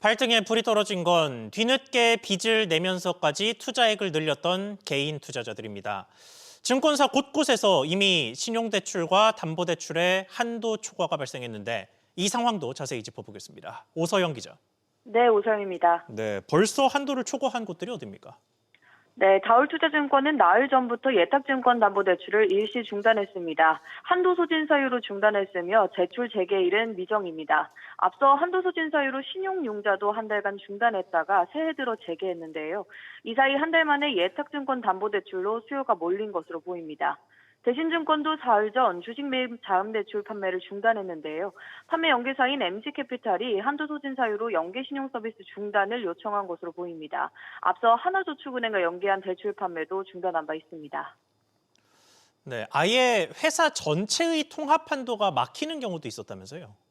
발등에 불이 떨어진 건 뒤늦게 빚을 내면서까지 투자액을 늘렸던 개인 투자자들입니다. 증권사 곳곳에서 이미 신용대출과 담보대출의 한도 초과가 발생했는데 이 상황도 자세히 짚어보겠습니다. 오서영 기자. 네, 오서영입니다. 네, 벌써 한도를 초과한 곳들이 어디입니까? 네, 다울투자증권은 나흘 전부터 예탁증권담보대출을 일시 중단했습니다. 한도 소진 사유로 중단했으며 대출 재개일은 미정입니다. 앞서 한도 소진 사유로 신용융자도 한 달간 중단했다가 새해 들어 재개했는데요. 이 사이 한 달 만에 예탁증권담보대출로 수요가 몰린 것으로 보입니다. 대신증권도 사흘 전 주식 매입 자금대출 판매를 중단했는데요. 판매 연계사인 MG캐피탈이 한도 소진 사유로 연계 신용 서비스 중단을 요청한 것으로 보입니다. 앞서 하나저축은행과 연계한 대출 판매도 중단한 바 있습니다. 네, 아예 회사 전체의 통합 한도가 막히는 경우도 있었다면서요?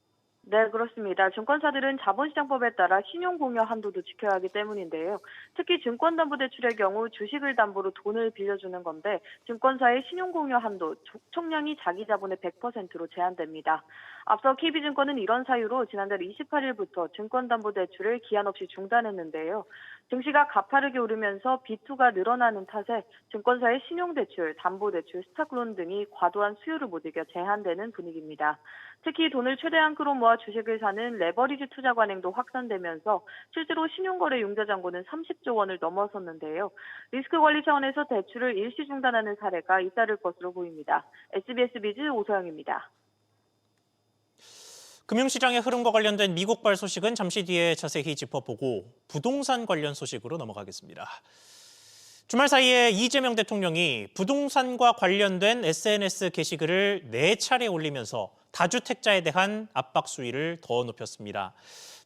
네, 그렇습니다. 증권사들은 자본시장법에 따라 신용공여 한도도 지켜야 하기 때문인데요. 특히 증권담보대출의 경우 주식을 담보로 돈을 빌려주는 건데 증권사의 신용공여 한도 총량이 자기 자본의 100%로 제한됩니다. 앞서 KB증권은 이런 사유로 지난달 28일부터 증권담보대출을 기한 없이 중단했는데요. 증시가 가파르게 오르면서 비투가 늘어나는 탓에 증권사의 신용대출, 담보대출, 스탁론 등이 과도한 수요를 못 이겨 제한되는 분위기입니다. 특히 돈을 최대한크로 모아 주식을 사는 레버리지 투자 관행도 확산되면서 실제로 신용거래 융자 잔고는 30조 원을 넘어섰는데요. 리스크 관리 차원에서 대출을 일시 중단하는 사례가 잇따를 것으로 보입니다. SBS 비즈 오서영입니다. 금융시장의 흐름과 관련된 미국발 소식은 잠시 뒤에 자세히 짚어보고 부동산 관련 소식으로 넘어가겠습니다. 주말 사이에 이재명 대통령이 부동산과 관련된 SNS 게시글을 4차례 올리면서 다주택자에 대한 압박 수위를 더 높였습니다.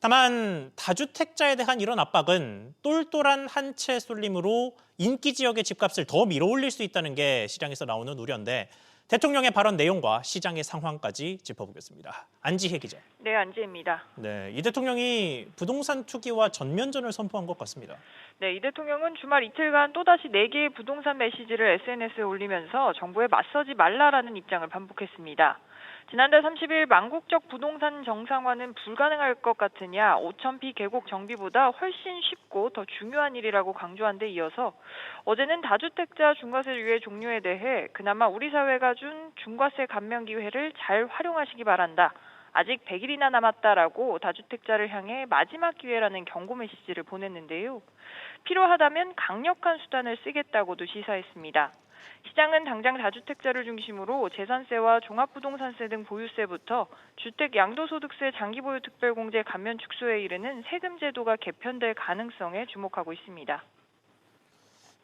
다만 다주택자에 대한 이런 압박은 똘똘한 한 채 쏠림으로 인기 지역의 집값을 더 밀어올릴 수 있다는 게 시장에서 나오는 우려인데 대통령의 발언 내용과 시장의 상황까지 짚어보겠습니다. 안지혜 기자. 네, 안지혜입니다. 네, 이 대통령이 부동산 투기와 전면전을 선포한 것 같습니다. 네, 이 대통령은 주말 이틀간 또다시 4개의 부동산 메시지를 SNS에 올리면서 정부에 맞서지 말라라는 입장을 반복했습니다. 지난달 30일 망국적 부동산 정상화는 불가능할 것 같으냐, 5,000피 계곡 정비보다 훨씬 쉽고 더 중요한 일이라고 강조한 데 이어서 어제는 다주택자 중과세 유예 종료에 대해 그나마 우리 사회가 준 중과세 감면 기회를 잘 활용하시기 바란다. 아직 100일이나 남았다라고 다주택자를 향해 마지막 기회라는 경고 메시지를 보냈는데요. 필요하다면 강력한 수단을 쓰겠다고도 시사했습니다. 시장은 당장 다주택자를 중심으로 재산세와 종합부동산세 등 보유세부터 주택 양도소득세 장기보유 특별공제 감면 축소에 이르는 세금 제도가 개편될 가능성에 주목하고 있습니다.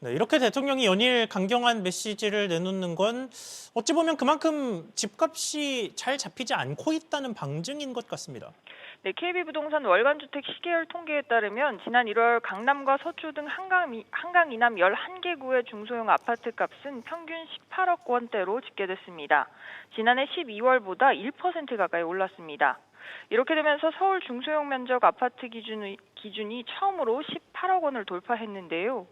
네, 이렇게 대통령이 연일 강경한 메시지를 내놓는 건 어찌 보면 그만큼 집값이 잘 잡히지 않고 있다는 방증인 것 같습니다. 네, KB부동산 월간주택 시계열 통계에 따르면 지난 1월 강남과 서초 등 한강 이남 11개 구의 중소형 아파트 값은 평균 18억 원대로 집계됐습니다. 지난해 12월보다 1% 가까이 올랐습니다. 이렇게 되면서 서울 중소형 면적 아파트 기준이 처음으로 18억 원을 돌파했는데요.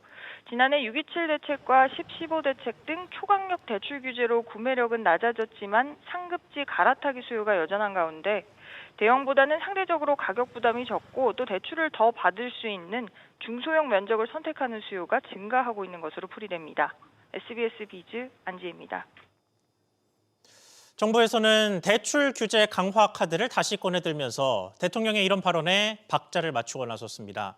지난해 6.27 대책과 10.15 대책 등 초강력 대출 규제로 구매력은 낮아졌지만 상급지 갈아타기 수요가 여전한 가운데 대형보다는 상대적으로 가격 부담이 적고 또 대출을 더 받을 수 있는 중소형 면적을 선택하는 수요가 증가하고 있는 것으로 풀이됩니다. SBS 비즈 안지혜입니다. 정부에서는 대출 규제 강화 카드를 다시 꺼내들면서 대통령의 이런 발언에 박자를 맞추고 나섰습니다.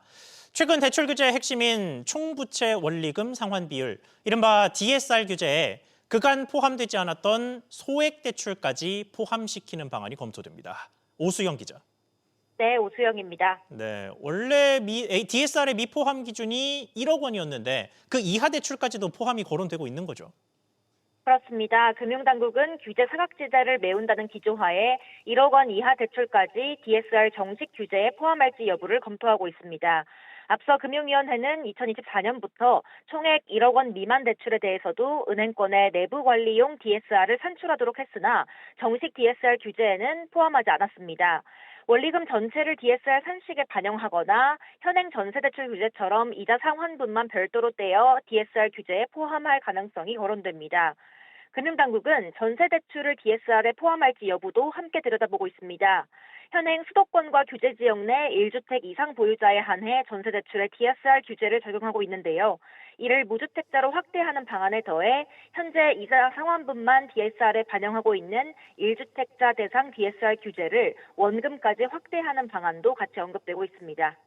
최근 대출 규제의 핵심인 총부채 원리금 상환 비율, 이른바 DSR 규제에 그간 포함되지 않았던 소액 대출까지 포함시키는 방안이 검토됩니다. 오수영 기자. 네, 오수영입니다. 네, 원래 DSR의 미포함 기준이 1억 원이었는데 그 이하 대출까지도 포함이 거론되고 있는 거죠. 그렇습니다. 금융당국은 규제 사각지대를 메운다는 기조하에 1억 원 이하 대출까지 DSR 정식 규제에 포함할지 여부를 검토하고 있습니다. 앞서 금융위원회는 2024년부터 총액 1억 원 미만 대출에 대해서도 은행권의 내부 관리용 DSR을 산출하도록 했으나 정식 DSR 규제에는 포함하지 않았습니다. 원리금 전체를 DSR 산식에 반영하거나 현행 전세대출 규제처럼 이자 상환분만 별도로 떼어 DSR 규제에 포함할 가능성이 거론됩니다. 금융당국은 전세대출을 DSR에 포함할지 여부도 함께 들여다보고 있습니다. 현행 수도권과 규제 지역 내 1주택 이상 보유자에 한해 전세 대출에 DSR 규제를 적용하고 있는데요. 이를 무주택자로 확대하는 방안에 더해 현재 이사 상환분만 DSR에 반영하고 있는 1주택자 대상 DSR 규제를 원금까지 확대하는 방안도 같이 언급되고 있습니다.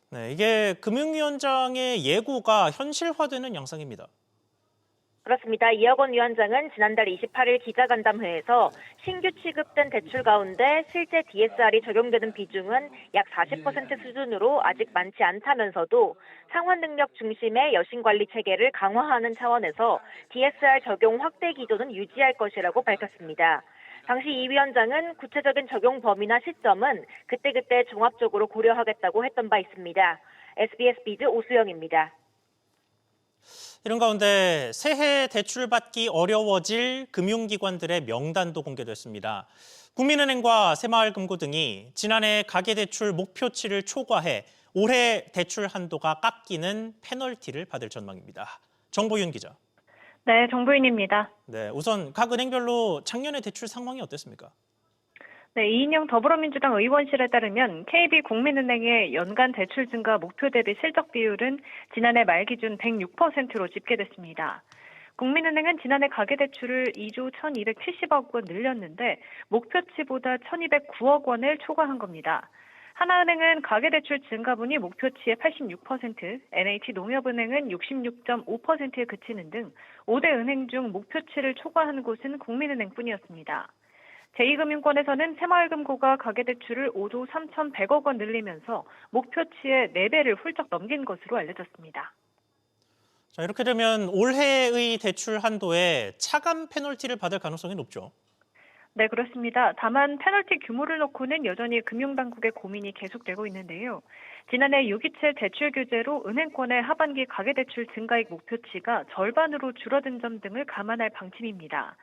네, 이게 금융위원장의 예고가 현실화되는 양상입니다. 그렇습니다. 이학원 위원장은 지난달 28일 기자간담회에서 신규 취급된 대출 가운데 실제 DSR이 적용되는 비중은 약 40% 수준으로 아직 많지 않다면서도 상환 능력 중심의 여신관리 체계를 강화하는 차원에서 DSR 적용 확대 기조는 유지할 것이라고 밝혔습니다. 당시 이 위원장은 구체적인 적용 범위나 시점은 그때그때 종합적으로 고려하겠다고 했던 바 있습니다. SBS 비즈 오수영입니다. 이런 가운데 새해 대출 받기 어려워질 금융기관들의 명단도 공개됐습니다. 국민은행과 새마을금고 등이 지난해 가계대출 목표치를 초과해 올해 대출 한도가 깎이는 페널티를 받을 전망입니다. 정보윤 기자. 네, 정보윤입니다. 네, 우선 각 은행별로 작년의 대출 상황이 어땠습니까? 네, 이인영 더불어민주당 의원실에 따르면 KB국민은행의 연간 대출 증가 목표 대비 실적 비율은 지난해 말 기준 106%로 집계됐습니다. 국민은행은 지난해 가계대출을 2조 1,270억 원 늘렸는데 목표치보다 1,209억 원을 초과한 겁니다. 하나은행은 가계대출 증가분이 목표치의 86%, NH농협은행은 66.5%에 그치는 등 5대 은행 중 목표치를 초과한 곳은 국민은행뿐이었습니다. 제2금융권에서는 새마을금고가 가계대출을 5조 3,100억 원 늘리면서 목표치의 4배를 훌쩍 넘긴 것으로 알려졌습니다. 자, 이렇게 되면 올해의 대출 한도에 차감 페널티를 받을 가능성이 높죠. 네, 그렇습니다. 다만 페널티 규모를 놓고는 여전히 금융당국의 고민이 계속되고 있는데요. 지난해 627 대출 규제로 은행권의 하반기 가계대출 증가액 목표치가 절반으로 줄어든 점 등을 감안할 방침입니다.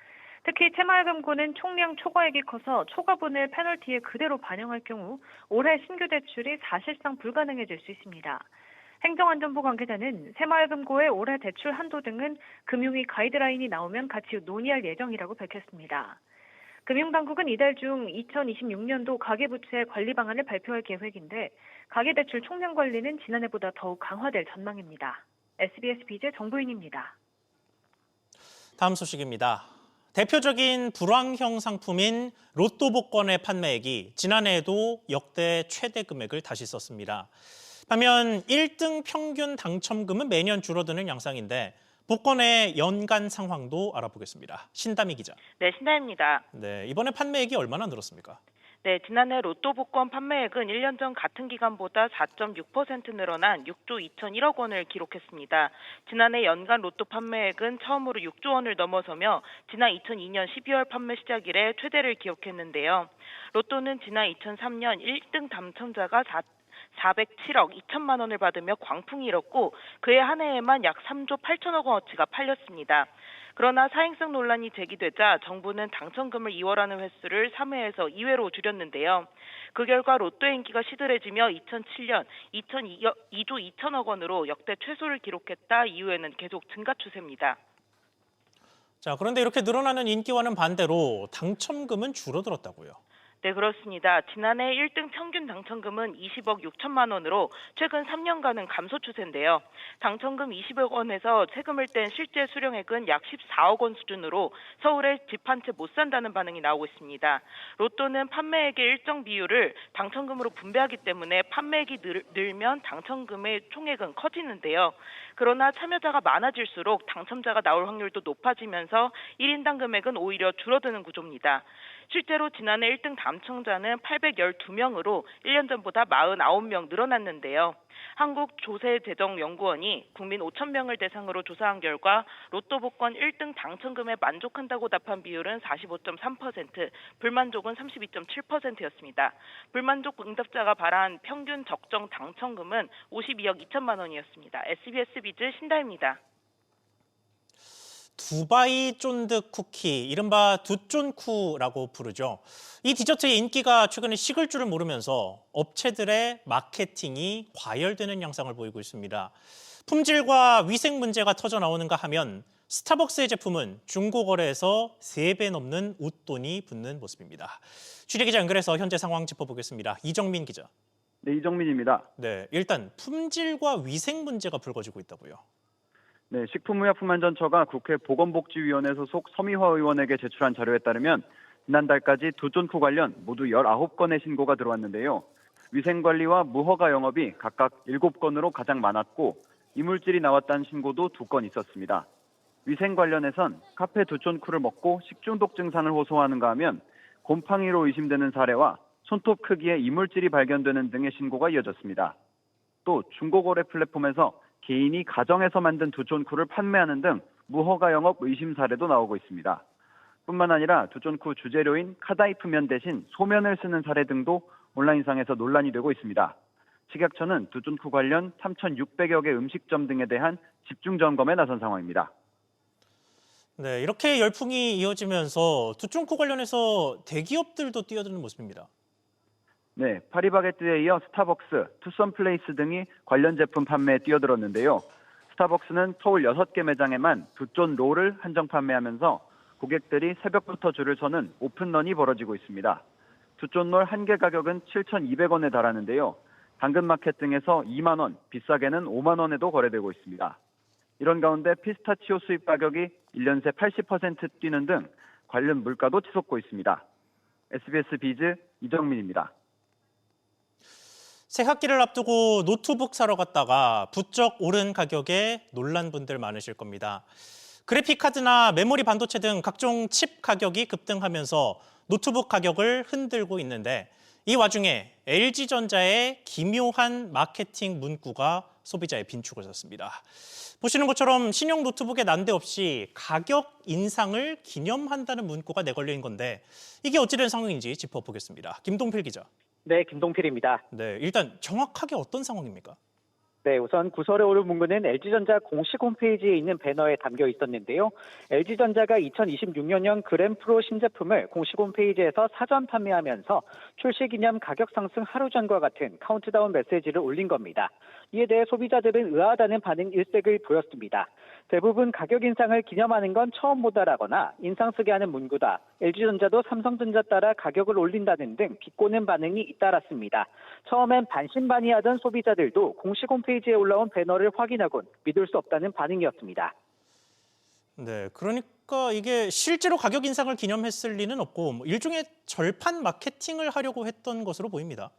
특히 새마을금고는 총량 초과액이 커서 초과분을 페널티에 그대로 반영할 경우 올해 신규 대출이 사실상 불가능해질 수 있습니다. 행정안전부 관계자는 새마을금고의 올해 대출 한도 등은 금융위 가이드라인이 나오면 같이 논의할 예정이라고 밝혔습니다. 금융당국은 이달 중 2026년도 가계부채 관리 방안을 발표할 계획인데 가계대출 총량 관리는 지난해보다 더욱 강화될 전망입니다. SBS 비즈 정보윤입니다. 다음 소식입니다. 대표적인 불황형 상품인 로또 복권의 판매액이 지난해에도 역대 최대 금액을 다시 썼습니다. 반면 1등 평균 당첨금은 매년 줄어드는 양상인데 복권의 연간 상황도 알아보겠습니다. 신다미 기자. 네, 신다입니다. 네, 이번에 판매액이 얼마나 늘었습니까? 네, 지난해 로또 복권 판매액은 1년 전 같은 기간보다 4.6% 늘어난 6조 2,001억 원을 기록했습니다. 지난해 연간 로또 판매액은 처음으로 6조 원을 넘어서며 지난 2002년 12월 판매 시작 이래 최대를 기록했는데요. 로또는 지난 2003년 1등 당첨자가 407억 2천만 원을 받으며 광풍이 일었고 그해 한 해에만 약 3조 8천억 원어치가 팔렸습니다. 그러나 사행성 논란이 제기되자 정부는 당첨금을 2월하는 횟수를 3회에서 2회로 줄였는데요. 그 결과 로또의 인기가 시들해지며 2007년 2조 2천억 원으로 역대 최소를 기록했다 이후에는 계속 증가 추세입니다. 자, 그런데 이렇게 늘어나는 인기와는 반대로 당첨금은 줄어들었다고요. 네, 그렇습니다. 지난해 1등 평균 당첨금은 20억 6천만 원으로 최근 3년간은 감소 추세인데요. 당첨금 20억 원에서 세금을 뗀 실제 수령액은 약 14억 원 수준으로 서울에 집 한 채 못 산다는 반응이 나오고 있습니다. 로또는 판매액의 일정 비율을 당첨금으로 분배하기 때문에 판매액이 늘면 당첨금의 총액은 커지는데요. 그러나 참여자가 많아질수록 당첨자가 나올 확률도 높아지면서 1인당 금액은 오히려 줄어드는 구조입니다. 실제로 지난해 1등 당첨자는 812명으로 1년 전보다 49명 늘어났는데요. 한국조세재정연구원이 국민 5,000명을 대상으로 조사한 결과 로또 복권 1등 당첨금에 만족한다고 답한 비율은 45.3%, 불만족은 32.7%였습니다. 불만족 응답자가 바란 평균 적정 당첨금은 52억 2천만 원이었습니다. SBS 비즈 신다입니다. 두바이 쫀득 쿠키, 이른바 두쫀쿠라고 부르죠. 이 디저트의 인기가 최근에 식을 줄을 모르면서 업체들의 마케팅이 과열되는 양상을 보이고 있습니다. 품질과 위생 문제가 터져 나오는가 하면 스타벅스의 제품은 중고 거래에서 3배 넘는 웃돈이 붙는 모습입니다. 취재기자 연결해서 현재 상황 짚어보겠습니다. 이정민 기자. 네, 이정민입니다. 네, 일단 품질과 위생 문제가 불거지고 있다고요. 네, 식품의약품안전처가 국회 보건복지위원회 소속 서미화 의원에게 제출한 자료에 따르면 지난달까지 두존쿠 관련 모두 19건의 신고가 들어왔는데요. 위생관리와 무허가 영업이 각각 7건으로 가장 많았고 이물질이 나왔다는 신고도 2건 있었습니다. 위생 관련해선 카페 두존쿠를 먹고 식중독 증상을 호소하는가 하면 곰팡이로 의심되는 사례와 손톱 크기의 이물질이 발견되는 등의 신고가 이어졌습니다. 또 중고거래 플랫폼에서 개인이 가정에서 만든 두존쿠를 판매하는 등 무허가 영업 의심 사례도 나오고 있습니다. 뿐만 아니라 두존쿠 주재료인 카다이프면 대신 소면을 쓰는 사례 등도 온라인상에서 논란이 되고 있습니다. 식약처는 두존쿠 관련 3,600여 개 음식점 등에 대한 집중 점검에 나선 상황입니다. 네, 이렇게 열풍이 이어지면서 두존쿠 관련해서 대기업들도 뛰어드는 모습입니다. 네, 파리바게뜨에 이어 스타벅스, 투썸플레이스 등이 관련 제품 판매에 뛰어들었는데요. 스타벅스는 서울 6개 매장에만 두존 롤을 한정 판매하면서 고객들이 새벽부터 줄을 서는 오픈런이 벌어지고 있습니다. 두존 롤 한 개 가격은 7,200원에 달하는데요. 당근마켓 등에서 2만 원, 비싸게는 5만 원에도 거래되고 있습니다. 이런 가운데 피스타치오 수입 가격이 1년 새 80% 뛰는 등 관련 물가도 치솟고 있습니다. SBS 비즈 이정민입니다. 새 학기를 앞두고 노트북 사러 갔다가 부쩍 오른 가격에 놀란 분들 많으실 겁니다. 그래픽카드나 메모리 반도체 등 각종 칩 가격이 급등하면서 노트북 가격을 흔들고 있는데 이 와중에 LG전자의 기묘한 마케팅 문구가 소비자의 빈축을 샀습니다. 보시는 것처럼 신형 노트북에 난데없이 가격 인상을 기념한다는 문구가 내걸린 건데 이게 어찌된 상황인지 짚어보겠습니다. 김동필 기자. 네, 김동필입니다. 네, 일단 정확하게 어떤 상황입니까? 네, 우선 구설에 오른 문구는 LG전자 공식 홈페이지에 있는 배너에 담겨 있었는데요. LG전자가 2026년형 그램프로 신제품을 공식 홈페이지에서 사전 판매하면서 출시 기념 가격 상승 하루 전과 같은 카운트다운 메시지를 올린 겁니다. 이에 대해 소비자들은 의아하다는 반응 일색을 보였습니다. 대부분 가격 인상을 기념하는 건 처음 보다라거나 인상 쓰게 하는 문구다. LG전자도 삼성전자 따라 가격을 올린다는 등 비꼬는 반응이 잇따랐습니다. 처음엔 반신반의하던 소비자들도 공식 홈페이지에 올라온 배너를 확인하곤 믿을 수 없다는 반응이었습니다. 네, 그러니까 이게 실제로 가격 인상을 기념했을 리는 없고 일종의 절판 마케팅을 하려고 했던 것으로 보입니다.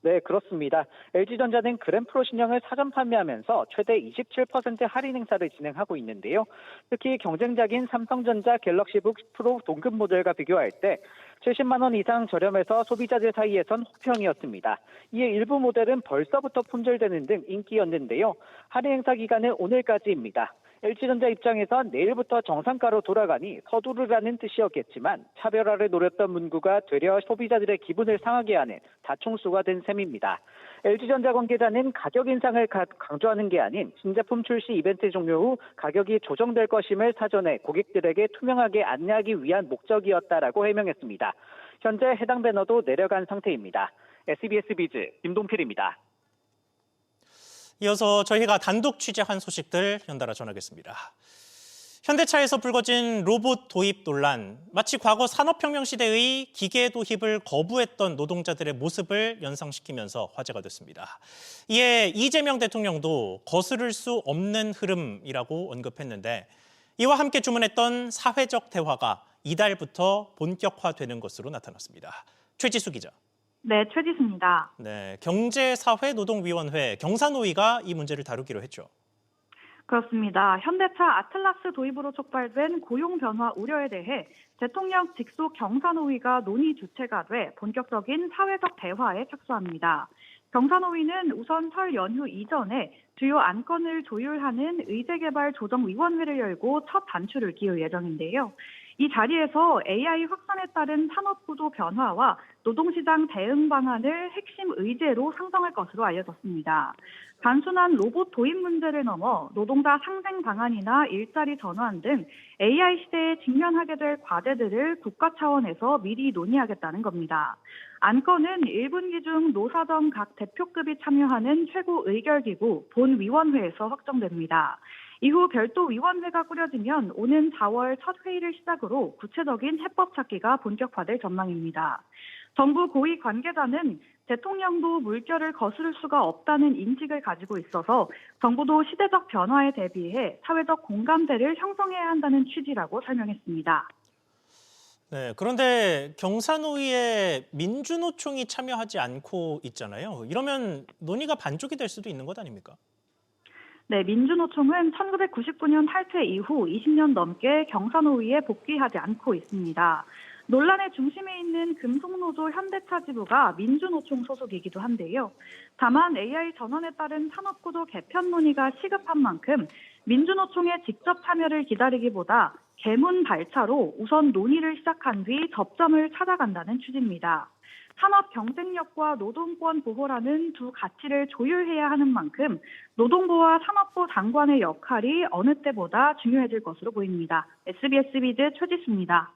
네, 그렇습니다. LG전자는 그램프로 신형을 사전 판매하면서 최대 27% 할인 행사를 진행하고 있는데요. 특히 경쟁작인 삼성전자 갤럭시북 프로 동급 모델과 비교할 때 70만 원 이상 저렴해서 소비자들 사이에선 호평이었습니다. 이에 일부 모델은 벌써부터 품절되는 등 인기였는데요. 할인 행사 기간은 오늘까지입니다. LG전자 입장에선 내일부터 정상가로 돌아가니 서두르라는 뜻이었겠지만 차별화를 노렸던 문구가 되려 소비자들의 기분을 상하게 하는 다총수가 된 셈입니다. LG전자 관계자는 가격 인상을 강조하는 게 아닌 신제품 출시 이벤트 종료 후 가격이 조정될 것임을 사전에 고객들에게 투명하게 안내하기 위한 목적이었다라고 해명했습니다. 현재 해당 배너도 내려간 상태입니다. SBS 비즈 김동필입니다. 이어서 저희가 단독 취재한 소식들 연달아 전하겠습니다. 현대차에서 불거진 로봇 도입 논란, 마치 과거 산업혁명 시대의 기계 도입을 거부했던 노동자들의 모습을 연상시키면서 화제가 됐습니다. 이에 이재명 대통령도 거스를 수 없는 흐름이라고 언급했는데 이와 함께 주문했던 사회적 대화가 이달부터 본격화되는 것으로 나타났습니다. 최지수 기자. 네, 최지수입니다. 네, 경제사회노동위원회 경사노위가 이 문제를 다루기로 했죠. 그렇습니다. 현대차 아틀라스 도입으로 촉발된 고용 변화 우려에 대해 대통령 직속 경사노위가 논의 주체가 돼 본격적인 사회적 대화에 착수합니다. 경사노위는 우선 설 연휴 이전에 주요 안건을 조율하는 의제개발조정위원회를 열고 첫 단추를 끼울 예정인데요. 이 자리에서 AI 확산에 따른 산업구도 변화와 노동시장 대응 방안을 핵심 의제로 상정할 것으로 알려졌습니다. 단순한 로봇 도입 문제를 넘어 노동자 상생 방안이나 일자리 전환 등 AI 시대에 직면하게 될 과제들을 국가 차원에서 미리 논의하겠다는 겁니다. 안건은 1분기 중 노사정 각 대표급이 참여하는 최고 의결기구 본위원회에서 확정됩니다. 이후 별도 위원회가 꾸려지면 오는 4월 첫 회의를 시작으로 구체적인 해법 찾기가 본격화될 전망입니다. 정부 고위 관계자는 대통령도 물결을 거스를 수가 없다는 인식을 가지고 있어서 정부도 시대적 변화에 대비해 사회적 공감대를 형성해야 한다는 취지라고 설명했습니다. 네, 그런데 경사노위에 민주노총이 참여하지 않고 있잖아요. 이러면 논의가 반쪽이 될 수도 있는 것 아닙니까? 네, 민주노총은 1999년 탈퇴 이후 20년 넘게 경사노위에 복귀하지 않고 있습니다. 논란의 중심에 있는 금속노조 현대차 지부가 민주노총 소속이기도 한데요. 다만 AI 전환에 따른 산업구조 개편 논의가 시급한 만큼 민주노총의 직접 참여를 기다리기보다 개문 발차로 우선 논의를 시작한 뒤 접점을 찾아간다는 취지입니다. 산업 경쟁력과 노동권 보호라는 두 가치를 조율해야 하는 만큼 노동부와 산업부 장관의 역할이 어느 때보다 중요해질 것으로 보입니다. SBS 비즈 최지수입니다.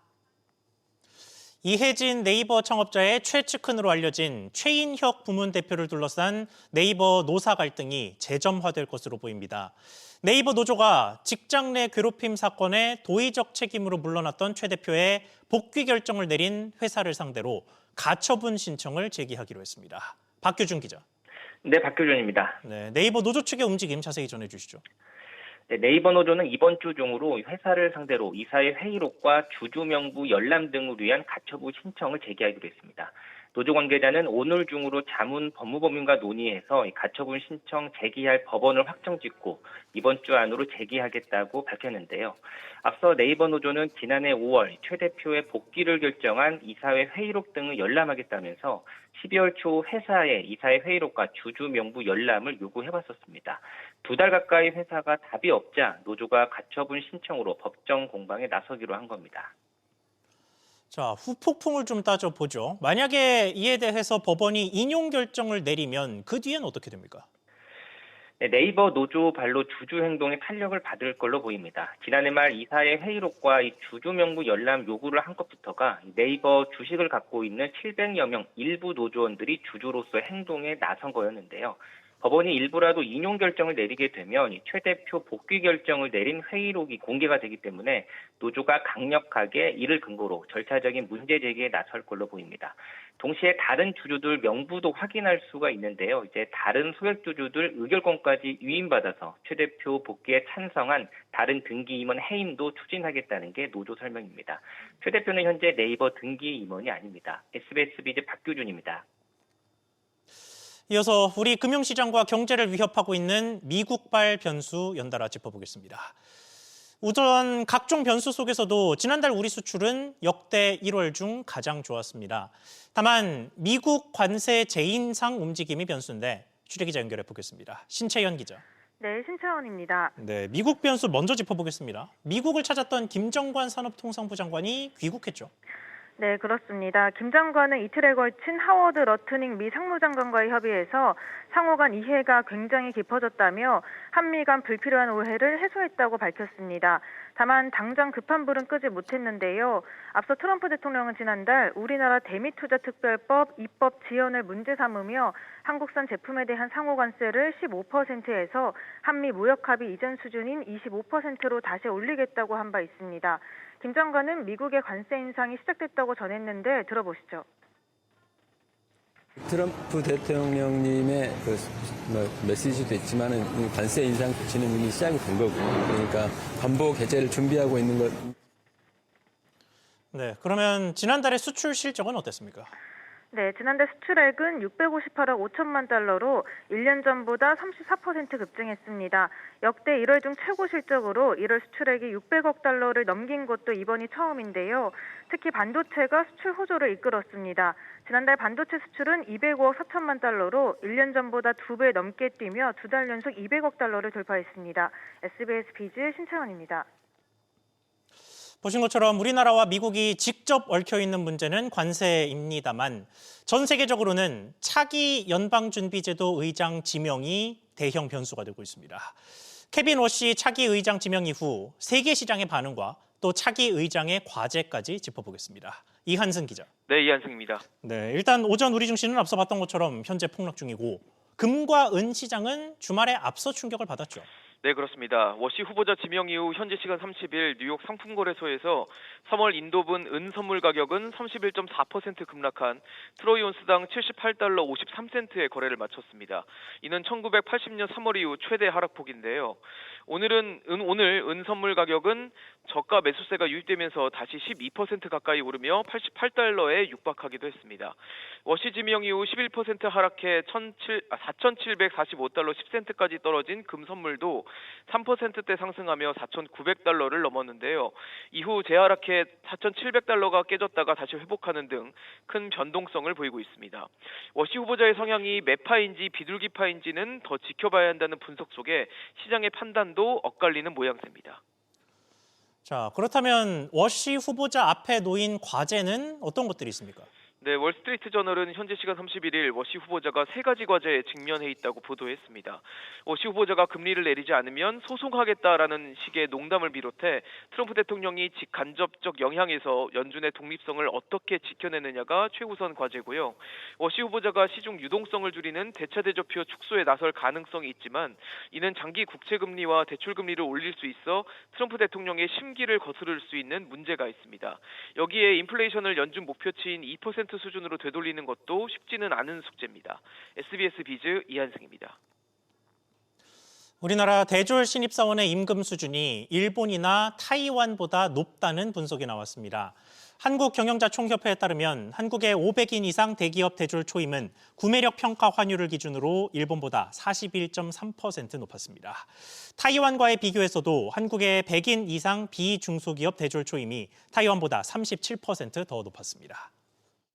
이혜진 네이버 창업자의 최측근으로 알려진 최인혁 부문대표를 둘러싼 네이버 노사 갈등이 재점화될 것으로 보입니다. 네이버 노조가 직장 내 괴롭힘 사건에 도의적 책임으로 물러났던 최 대표의 복귀 결정을 내린 회사를 상대로 가처분 신청을 제기하기로 했습니다. 박규준 기자. 네, 박규준입니다. 네, 네이버 노조 측의 움직임 자세히 전해주시죠. 네, 네이버 노조는 이번 주 중으로 회사를 상대로 이사의 회의록과 주주 명부 열람 등을 위한 가처분 신청을 제기하기로 했습니다. 노조 관계자는 오늘 중으로 자문 법무법인과 논의해서 가처분 신청 제기할 법원을 확정짓고 이번 주 안으로 제기하겠다고 밝혔는데요. 앞서 네이버 노조는 지난해 5월 최 대표의 복귀를 결정한 이사회 회의록 등을 열람하겠다면서 12월 초 회사에 이사회 회의록과 주주 명부 열람을 요구해왔었습니다. 2달 가까이 회사가 답이 없자 노조가 가처분 신청으로 법정 공방에 나서기로 한 겁니다. 자, 후폭풍을 좀 따져보죠. 만약에 이에 대해서 법원이 인용 결정을 내리면 그 뒤엔 어떻게 됩니까? 네, 네이버 노조 발로 주주 행동에 탄력을 받을 걸로 보입니다. 지난해 말 이사의 회의록과 이 주주 명부 열람 요구를 한 것부터가 네이버 주식을 갖고 있는 700여 명 일부 노조원들이 주주로서 행동에 나선 거였는데요. 법원이 일부라도 인용 결정을 내리게 되면 최 대표 복귀 결정을 내린 회의록이 공개가 되기 때문에 노조가 강력하게 이를 근거로 절차적인 문제 제기에 나설 걸로 보입니다. 동시에 다른 주주들 명부도 확인할 수가 있는데요. 이제 다른 소액 주주들 의결권까지 위임받아서 최 대표 복귀에 찬성한 다른 등기 임원 해임도 추진하겠다는 게 노조 설명입니다. 최 대표는 현재 네이버 등기 임원이 아닙니다. SBS 비즈 박규준입니다. 이어서 우리 금융시장과 경제를 위협하고 있는 미국발 변수 연달아 짚어보겠습니다. 우선 각종 변수 속에서도 지난달 우리 수출은 역대 1월 중 가장 좋았습니다. 다만 미국 관세 재인상 움직임이 변수인데 취재기자 연결해 보겠습니다. 신채연 기자. 네, 신채원입니다. 네, 미국 변수 먼저 짚어보겠습니다. 미국을 찾았던 김정관 산업통상부 장관이 귀국했죠. 네, 그렇습니다. 김 장관은 이틀에 걸친 하워드 러트닝 미 상무장관과의 협의에서 상호 간 이해가 굉장히 깊어졌다며 한미 간 불필요한 오해를 해소했다고 밝혔습니다. 다만 당장 급한 불은 끄지 못했는데요. 앞서 트럼프 대통령은 지난달 우리나라 대미투자특별법 입법 지연을 문제 삼으며 한국산 제품에 대한 상호 관세를 15%에서 한미 무역 합의 이전 수준인 25%로 다시 올리겠다고 한 바 있습니다. 김 장관은 미국의 관세 인상이 시작됐다고 전했는데 들어보시죠. 트럼프 대통령님의 메시지도 있지만은 관세 인상 조치는 이미 시작이 된 거고, 그러니까 관보 개최를 준비하고 있는 것. 네, 그러면 지난달의 수출 실적은 어땠습니까? 네, 지난달 수출액은 658억 5천만 달러로 1년 전보다 34% 급증했습니다. 역대 1월 중 최고 실적으로 1월 수출액이 600억 달러를 넘긴 것도 이번이 처음인데요. 특히 반도체가 수출 호조를 이끌었습니다. 지난달 반도체 수출은 205억 4천만 달러로 1년 전보다 2배 넘게 뛰며 2달 연속 200억 달러를 돌파했습니다. SBS 비즈 신채원입니다. 보신 것처럼 우리나라와 미국이 직접 얽혀있는 문제는 관세입니다만 전 세계적으로는 차기 연방준비제도 의장 지명이 대형 변수가 되고 있습니다. 케빈 워시 차기 의장 지명 이후 세계 시장의 반응과 또 차기 의장의 과제까지 짚어보겠습니다. 이한승 기자. 네, 이한승입니다. 네, 일단 오전 우리 증시는 앞서 봤던 것처럼 현재 폭락 중이고 금과 은 시장은 주말에 앞서 충격을 받았죠. 네, 그렇습니다. 워시 후보자 지명 이후 현지 시간 30일 뉴욕 상품거래소에서 3월 인도분 은 선물 가격은 31.4% 급락한 트로이 온스당 78달러 53센트의 거래를 마쳤습니다. 이는 1980년 3월 이후 최대 하락폭인데요. 오늘 은 선물 가격은 저가 매수세가 유입되면서 다시 12% 가까이 오르며 88달러에 육박하기도 했습니다. 워시 지명 이후 11% 하락해 4,745달러 10센트까지 떨어진 금 선물도 3%대 상승하며 4,900달러를 넘었는데요. 이후 재하락해 4,700달러가 깨졌다가 다시 회복하는 등 큰 변동성을 보이고 있습니다. 워시 후보자의 성향이 매파인지 비둘기파인지는 더 지켜봐야 한다는 분석 속에 시장의 판단도 엇갈리는 모양새입니다. 자, 그렇다면 워시 후보자 앞에 놓인 과제는 어떤 것들이 있습니까? 네, 월스트리트 저널은 현지 시간 31일 워시 후보자가 3가지 과제에 직면해 있다고 보도했습니다. 워시 후보자가 금리를 내리지 않으면 소송하겠다라는 식의 농담을 비롯해 트럼프 대통령이 직간접적 영향에서 연준의 독립성을 어떻게 지켜내느냐가 최우선 과제고요. 워시 후보자가 시중 유동성을 줄이는 대차대조표 축소에 나설 가능성이 있지만 이는 장기 국채금리와 대출금리를 올릴 수 있어 트럼프 대통령의 심기를 거스를 수 있는 문제가 있습니다. 여기에 인플레이션을 연준 목표치인 2% 수준으로 되돌리는 것도 쉽지는 않은 숙제입니다. SBS 비즈 이한승입니다. 우리나라 대졸 신입사원의 임금 수준이 일본이나 타이완보다 높다는 분석이 나왔습니다. 한국경영자총협회에 따르면 한국의 500인 이상 대기업 대졸 초임은 구매력 평가 환율을 기준으로 일본보다 41.3% 높았습니다. 타이완과의 비교에서도 한국의 100인 이상 비중소기업 대졸 초임이 타이완보다 37% 더 높았습니다.